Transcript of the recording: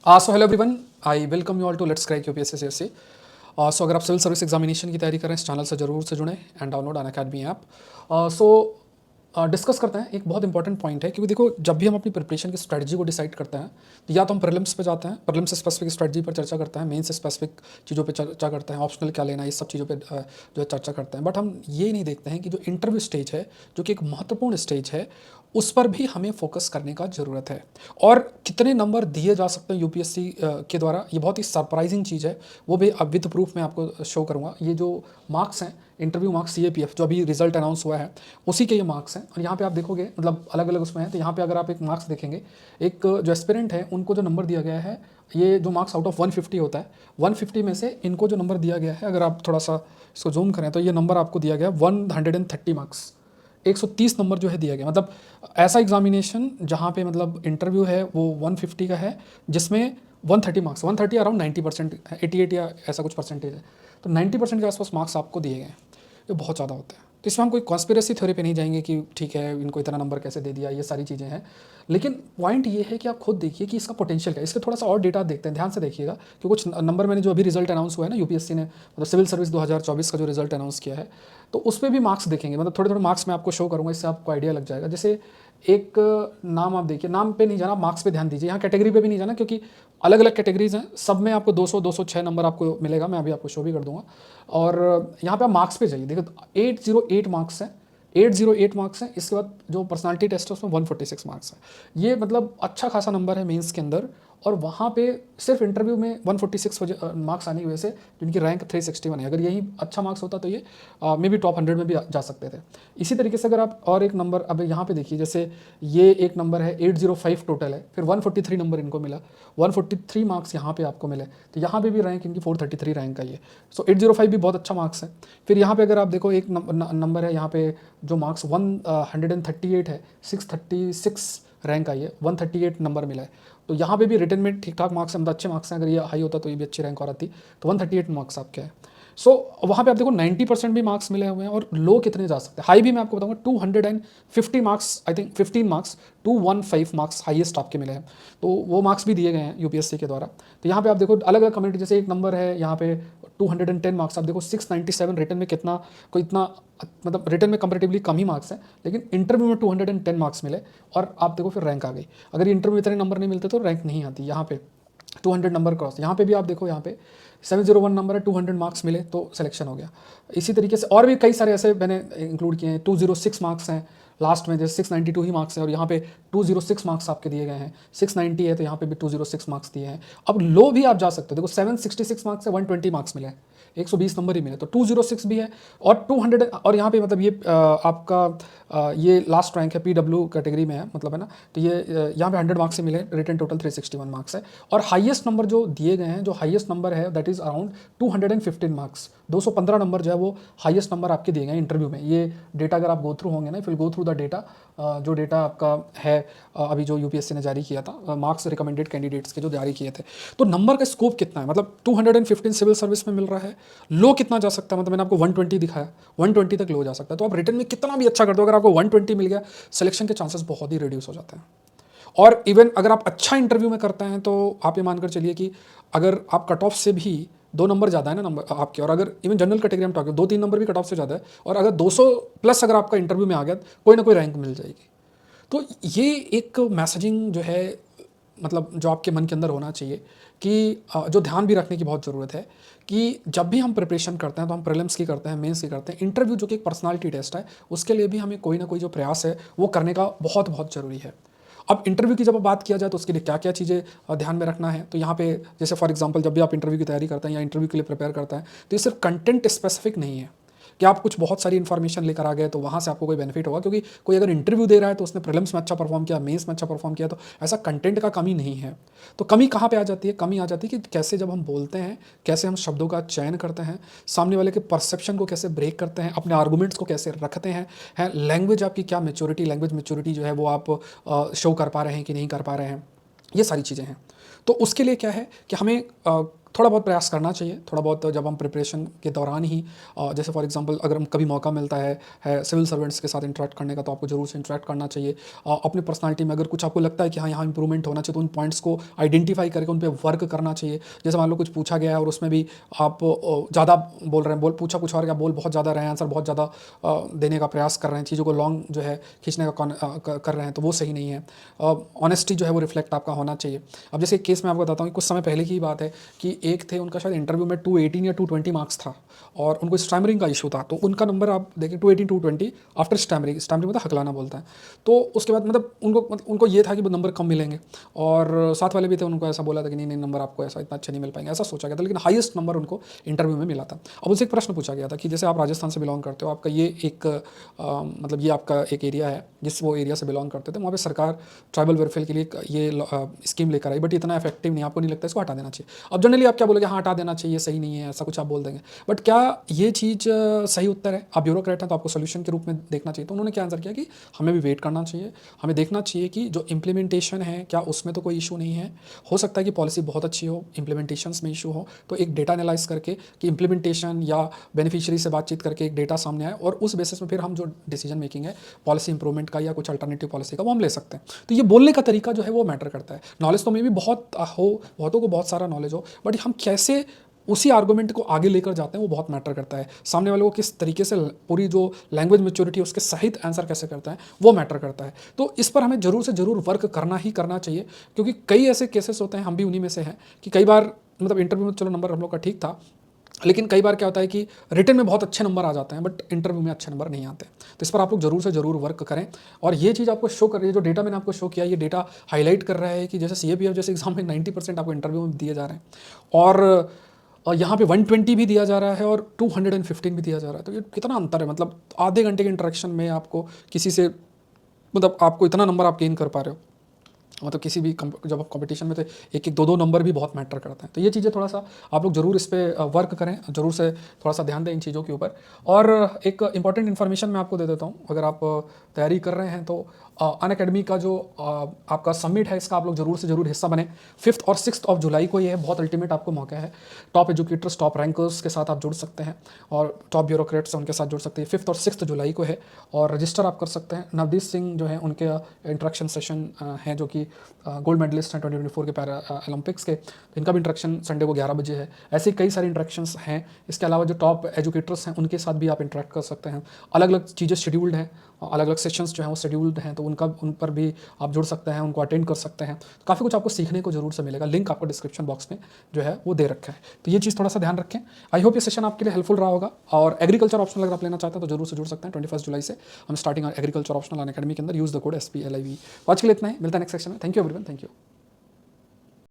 So hello everyone, I welcome you all to let's crack UPSC CSC. So अगर आप civil service examination की तैयारी कर रहे हैं इस चैनल से जरूर से जुड़ें and download Unacademy app. So discuss करते हैं, एक बहुत इंपॉर्टेंट पॉइंट है क्योंकि देखो जब भी हम अपनी प्रिपरेशन की स्ट्रेटजी को डिसाइड करते हैं तो या तो हम प्रीलिम्स पे जाते हैं, प्रीलिम्स से स्पेसिफिक स्ट्रेटजी पर चर्चा करते हैं, मेन से स्पेसिफिक चीज़ों पे चर्चा करते हैं, ऑप्शनल क्या लेना है, इस सब चीज़ों पे जो है चर्चा करते हैं। बट हम ये नहीं देखते हैं कि जो इंटरव्यू स्टेज है, जो कि एक महत्वपूर्ण स्टेज है, उस पर भी हमें फोकस करने का ज़रूरत है। और कितने नंबर दिए जा सकते हैं यूपीएससी के द्वारा, ये बहुत ही सरप्राइजिंग चीज़ है। वो भी अब विद प्रूफ मैं आपको शो करूँगा। ये जो मार्क्स हैं, इंटरव्यू मार्क्स सीएपीएफ जो अभी रिजल्ट अनाउंस हुआ है, उसी के ये मार्क्स हैं। और यहाँ पे आप देखोगे मतलब अलग अलग उसमें है, तो यहाँ पे अगर आप एक मार्क्स देखेंगे, एक जो एस्पिरेंट है उनको जो नंबर दिया गया है, ये जो मार्क्स आउट ऑफ 150 होता है, 150 में से इनको जो नंबर दिया गया है, अगर आप थोड़ा सा इसको जूम करें तो ये नंबर आपको दिया गया 130 मार्क्स, 130 नंबर जो है दिया गया। मतलब ऐसा एग्जामिनेशन जहाँ पे मतलब इंटरव्यू है वो 150 का है, जिसमें 130 मार्क्स, 130 अराउंड 90%, 88 या ऐसा कुछ परसेंटेज है, तो 90% के आसपास मार्क्स आपको दिए गए हैं। ये बहुत ज़्यादा होता है। तो इसमें हम कोई कॉन्स्पिरेसी थ्योरी पे नहीं जाएंगे कि ठीक है इनको इतना नंबर कैसे दे दिया, ये सारी चीज़ें हैं। लेकिन पॉइंट ये है कि आप खुद देखिए कि इसका पोटेंशियल क्या है। इसके थोड़ा सा और डेटा देखते हैं, ध्यान से देखिएगा कि कुछ नंबर मैंने जो अभी रिजल्ट अनाउंस हुआ है ना यूपीएससी ने, मतलब सिविल सर्विस 2024 का जो रिजल्ट अनाउंस किया है, तो उस पर भी मार्क्स देखेंगे। मतलब थोड़े थोड़े मार्क्स मैं आपको शो करूँगा, इससे आपको आइडिया लग जाएगा। जैसे एक नाम आप देखिए, नाम पे नहीं जाना, मार्क्स पे ध्यान दीजिए। यहाँ कैटेगरी पे भी नहीं जाना क्योंकि अलग अलग कैटेगरीज हैं, सब में आपको 200 206 नंबर आपको मिलेगा, मैं अभी आपको शो भी कर दूंगा। और यहाँ पे आप मार्क्स पे जाइए, देखो 808 मार्क्स हैं, 808 मार्क्स हैं। इसके बाद जो पर्सनालिटी टेस्ट है उसमें 146 मार्क्स है। ये मतलब अच्छा खासा नंबर है मेंस के अंदर। और वहाँ पे सिर्फ इंटरव्यू में 146 मार्क्स आने की वजह से जिनकी रैंक 361 है, अगर यही अच्छा मार्क्स होता तो ये मे बी टॉप 100 में भी जा सकते थे। इसी तरीके से अगर आप और एक नंबर अब यहाँ पे देखिए, जैसे ये एक नंबर है 805 टोटल है, फिर 143 नंबर इनको मिला, 143 मार्क्स यहाँ पे आपको मिले, तो यहाँ पे भी रैंक इनकी 433 रैंक का ही है। सो 805 भी बहुत अच्छा मार्क्स है। फिर यहाँ पे अगर आप देखो एक नंबर है यहाँ पे जो मार्क्स 138 है, 636 रैंक आई है, 138 नंबर मिला है। तो यहाँ पे भी रिटर्न में ठीक ठाक मार्क्स हैं, मतलब अच्छे मार्क्स हैं। अगर ये हाई होता तो ये भी अच्छी रैंक और आती, तो 138 मार्क्स आपके हैं। सो वहाँ पे आप देखो 90% भी मार्क्स मिले हुए हैं। और लो कितने जा सकते हैं, हाई भी मैं आपको बताऊंगा 250 marks, I think 15 marks, 215 marks highest आपके मिले हैं। तो वो मार्क्स भी दिए गए हैं यूपीएससी के द्वारा। तो यहाँ पे आप देखो अलग अलग कम्युनिटी, जैसे एक नंबर है यहाँ पे 210 मार्क्स, आप देखो 697 रिटर्न में कितना, कोई इतना मतलब रिटर्न में कंपेरेटिवली कम ही मार्क्स है, लेकिन इंटरव्यू में 210 मार्क्स मिले और आप देखो फिर रैंक आ गई। अगर इंटरव्यू में इतने नंबर नहीं मिलते तो रैंक नहीं आती। यहाँ पे 200 नंबर क्रॉस, यहाँ पे भी आप देखो, यहाँ पे 701 नंबर है, 200 मार्क्स मिले तो सिलेक्शन हो गया। इसी तरीके से और भी कई सारे ऐसे मैंने इंक्लूड किए हैं। 206 मार्क्स हैं लास्ट में, जैसे 692 ही मार्क्स हैं और यहाँ पे 206 मार्क्स आपके दिए गए हैं। 690 है तो यहाँ पे भी 206 मार्क्स दिए हैं। अब लो भी आप जा सकते हो, देखो 766 मार्क्स है, 120 मार्क्स मिले हैं, 120 नंबर ही मिले, तो 206 भी है और 200। और यहाँ पे मतलब ये आपका ये लास्ट रैंक है, पीडब्ल्यू कैटेगरी में है, मतलब है ना। तो ये यहाँ पे 100 मार्क्स से मिले, रिटर्न टोटल 361 मार्क्स है। और हाईएस्ट नंबर जो दिए गए हैं, जो हाईएस्ट नंबर है that is around 215 marks, 215 number जो है वो हाईएस्ट नंबर आपके दिए गए हैं इंटरव्यू में। ये डेटा अगर आप गो थ्रू होंगे ना, फिर गो थ्रू द डेटा, जो डेटा आपका है अभी जो यूपीएससी ने जारी किया था, मार्क्स रिकमेंडेड कैंडिडेट्स के जो जारी किए थे, तो नंबर का स्कोप कितना है, मतलब 215 सिविल सर्विस में मिल रहा है। लो कितना जा सकता है, मतलब मैंने आपको 120 दिखाया, 120 तक लो जा सकता है। तो आप रिटर्न में कितना भी अच्छा कर दो, अगर आपको 120 मिल गया, सिलेक्शन के चांसेस बहुत ही रिड्यूस हो जाते हैं। और इवन अगर आप अच्छा इंटरव्यू में करते हैं तो आप ये मानकर चलिए कि अगर आप कट ऑफ से भी 2 नंबर ज़्यादा है ना नंबर आपके, और अगर इवन जनरल कैटेगरी में टॉक 2-3 नंबर भी कट ऑफ से ज़्यादा है, और अगर 200 प्लस अगर आपका इंटरव्यू में आ गया, कोई ना कोई रैंक मिल जाएगी। तो ये एक मैसेजिंग जो है, मतलब जो आपके मन के अंदर होना चाहिए कि जो ध्यान भी रखने की बहुत ज़रूरत है कि जब भी हम प्रिपरेशन करते हैं तो हम प्रीलिम्स की करते हैं, मेंस की करते हैं, इंटरव्यू जो कि एक पर्सनालिटी टेस्ट है, उसके लिए भी हमें कोई ना कोई जो प्रयास है वो करने का बहुत बहुत ज़रूरी है। अब इंटरव्यू की जब बात किया जाए तो उसके लिए क्या क्या चीज़ें ध्यान में रखना है, तो यहाँ पे जैसे फॉर एग्जांपल जब भी आप इंटरव्यू की तैयारी करते हैं या इंटरव्यू के लिए प्रिपेयर करते हैं, तो ये सिर्फ कंटेंट स्पेसिफिक नहीं है कि आप कुछ बहुत सारी इन्फॉर्मेशन लेकर आ गए तो वहाँ से आपको कोई बेनिफिट होगा। क्योंकि कोई अगर इंटरव्यू दे रहा है तो उसने प्रीलिम्स में अच्छा परफॉर्म किया, मेंस में अच्छा परफॉर्म किया, तो ऐसा कंटेंट का कमी नहीं है। तो कमी कहाँ पे आ जाती है, कमी आ जाती है कि कैसे जब हम बोलते हैं, कैसे हम शब्दों का चयन करते हैं, सामने वाले के परसेप्शन को कैसे ब्रेक करते हैं, अपने आर्गूमेंट्स को कैसे रखते हैं लैंग्वेज आपकी क्या मेच्योरिटी, लैंग्वेज मेच्योरिटी जो है वो आप शो कर पा रहे हैं कि नहीं कर पा रहे हैं, ये सारी चीज़ें हैं। तो उसके लिए क्या है कि हमें थोड़ा बहुत प्रयास करना चाहिए, थोड़ा बहुत जब हम प्रिपरेशन के दौरान ही जैसे फॉर एग्जांपल अगर हम कभी मौका मिलता है सिविल सर्वेंट्स के साथ इंटरेक्ट करने का, तो आपको जरूर से इंटरेक्ट करना चाहिए। अपनी पर्सनालिटी में अगर कुछ आपको लगता है कि हाँ यहाँ इंप्रूवमेंट होना चाहिए, तो उन पॉइंट्स को आइडेंटिफाई करके उन पर वर्क करना चाहिए। जैसे मान लो कुछ पूछा गया है और उसमें भी आप ज़्यादा बोल रहे हैं, बोल पूछा कुछ और क्या, बोल बहुत ज़्यादा रहे हैं, आंसर बहुत ज़्यादा देने का प्रयास कर रहे हैं, चीज़ों को लॉन्ग जो है खींचने का कर रहे हैं, तो वो सही नहीं है। ऑनेस्टी जो है वो रिफ्लेक्ट आपका होना चाहिए। अब जैसे एक केस मैं आपको बताता हूँ, कुछ समय पहले की बात है कि एक थे, उनका शायद इंटरव्यू में 218 या 220 मार्क्स था और उनको स्टैमरिंग का इशू था, तो उनका नंबर आप देखें 218 220 आफ्टर स्टैमरिंग। स्टैमरिंग मतलब हकलाना बोलता है। तो उसके बाद उनको ये था कि वो नंबर कम मिलेंगे, और साथ वाले भी थे, उनको ऐसा बोला था कि नहीं नहीं नंबर आपको ऐसा इतना अच्छा नहीं मिल पाएंगे, ऐसा सोचा गया था, लेकिन हाईएस्ट नंबर उनको इंटरव्यू में मिला था। अब उनसे एक प्रश्न पूछा गया था कि जैसे आप राजस्थान से बिलोंग करते हो, आपका ये एक मतलब ये आपका एक एरिया है, जिस वो एरिया से बिलोंग करते थे, वहाँ पे सरकार ट्राइबल वेलफेयर के लिए ये स्कीम लेकर आई, बट इतना इफेक्टिव नहीं, आपको नहीं लगता इसको हटा देना चाहिए। अब जनरली आप क्या बोलोगे, हाँ हटा देना चाहिए, सही नहीं है, ऐसा कुछ आप बोल देंगे, बट क्या ये चीज़ सही उत्तर है? आप ब्यूरोक्रेट हैं तो आपको सोल्यूशन के रूप में देखना चाहिए। तो उन्होंने क्या आंसर किया कि हमें भी वेट करना चाहिए, हमें देखना चाहिए कि जो इम्प्लीमेंटेशन है क्या उसमें तो कोई इशू नहीं है। हो सकता है कि पॉलिसी बहुत अच्छी हो, इम्प्लीमेंटेशंस में इशू हो, तो एक डेटा एनालाइज करके कि इम्प्लीमेंटेशन या बेनिफिशियरी से बातचीत करके एक डेटा सामने आए, और उस बेसिस में फिर हम जो डिसीजन मेकिंग है पॉलिसी इंप्रूवमेंट का या कुछ अल्टरनेटिव पॉलिसी का, वो हम ले सकते हैं। तो ये बोलने का तरीका जो है वो मैटर करता है। नॉलेज तो में भी बहुत हो, बहुतों को बहुत सारा नॉलेज हो, बट हम कैसे उसी आर्गूमेंट को आगे लेकर जाते हैं वो बहुत मैटर करता है। सामने वाले को किस तरीके से पूरी जो लैंग्वेज मैच्योरिटी है उसके सहित आंसर कैसे करता है वो मैटर करता है। तो इस पर हमें जरूर से जरूर वर्क करना ही करना चाहिए, क्योंकि कई ऐसे केसेस होते हैं, हम भी उन्हीं में से हैं, कि कई बार मतलब इंटरव्यू में चलो नंबर हम लोग का ठीक था, लेकिन कई बार क्या होता है कि रिटन में बहुत अच्छे नंबर आ जाते हैं, बट इंटरव्यू में अच्छे नंबर नहीं आते। तो इस पर आप लोग जरूर से जरूर वर्क करें। और ये चीज़ आपको शो कर रही है, जो डेटा मैंने आपको शो किया, ये डेटा हाईलाइट कर रहा है कि जैसे CAPF जैसे एग्जाम में 90% आपको इंटरव्यू में दिए जा रहे हैं, और यहाँ पे 120 भी दिया जा रहा है और 215 भी दिया जा रहा है। तो ये कितना अंतर है, मतलब आधे घंटे के इंटरेक्शन में आपको किसी से मतलब आपको इतना नंबर आप गेन कर पा रहे हो। मतलब किसी भी जब आप कंपटीशन में, तो एक एक दो दो नंबर भी बहुत मैटर करते हैं। तो ये चीज़ें थोड़ा सा आप लोग जरूर इस पर वर्क करें, जरूर से थोड़ा सा ध्यान दें इन चीज़ों के ऊपर। और एक इंपॉर्टेंट इन्फॉर्मेशन मैं आपको दे देता हूँ, अगर आप तैयारी कर रहे हैं तो अनअकैडमी का जो आपका समिट है, इसका आप लोग जरूर से जरूर हिस्सा बने। 5 और 6 ऑफ जुलाई को ये है, बहुत अल्टीमेट आपको मौका है। टॉप एजुकेटर्स, टॉप रैंकर्स के साथ आप जुड़ सकते हैं, और टॉप ब्यूरोक्रेट्स उनके साथ जुड़ सकते हैं। 5 और 6 जुलाई को है, और रजिस्टर आप कर सकते हैं। नवदीप सिंह जो है उनके इंट्रैक्शन सेशन हैं, जो कि गोल्ड मेडलिस्ट हैं 2024 के पैरा ओलंपिक्स के, तो इनका भी इंट्रैक्शन संडे को 11 बजे है। ऐसे कई सारे इंट्रैक्शंस हैं। इसके अलावा जो टॉप एजुकेटर्स हैं उनके साथ भी आप इंटरेक्ट कर सकते हैं। अलग अलग चीज़ें शेड्यूल्ड हैं, अलग अलग सेशंस जो हैं वो शेड्यूल्ड हैं, तो उन पर भी आप जुड़ सकते हैं, उनको अटेंड कर सकते हैं। तो काफ़ी कुछ आपको सीखने को जरूर से मिलेगा। लिंक आपको डिस्क्रिप्शन बॉक्स में जो है वो दे रखा है। तो ये चीज़ थोड़ा सा ध्यान रखें। आई होप ये सेशन आपके लिए हेल्पफुल रहा होगा। और एग्रीकल्चर ऑप्शनल अगर आप लेना चाहते हैं तो जरूर से जुड़ सकते हैं। 21 जुलाई से हम स्टार्टिंग एग्रीकल्चर ऑप्शनल अनअकैडमी के अंदर। Use the code SPLIV। आज के लिए इतना ही, मिलता है नेक्स्ट सेक्शन में। Thank you everyone, thank you.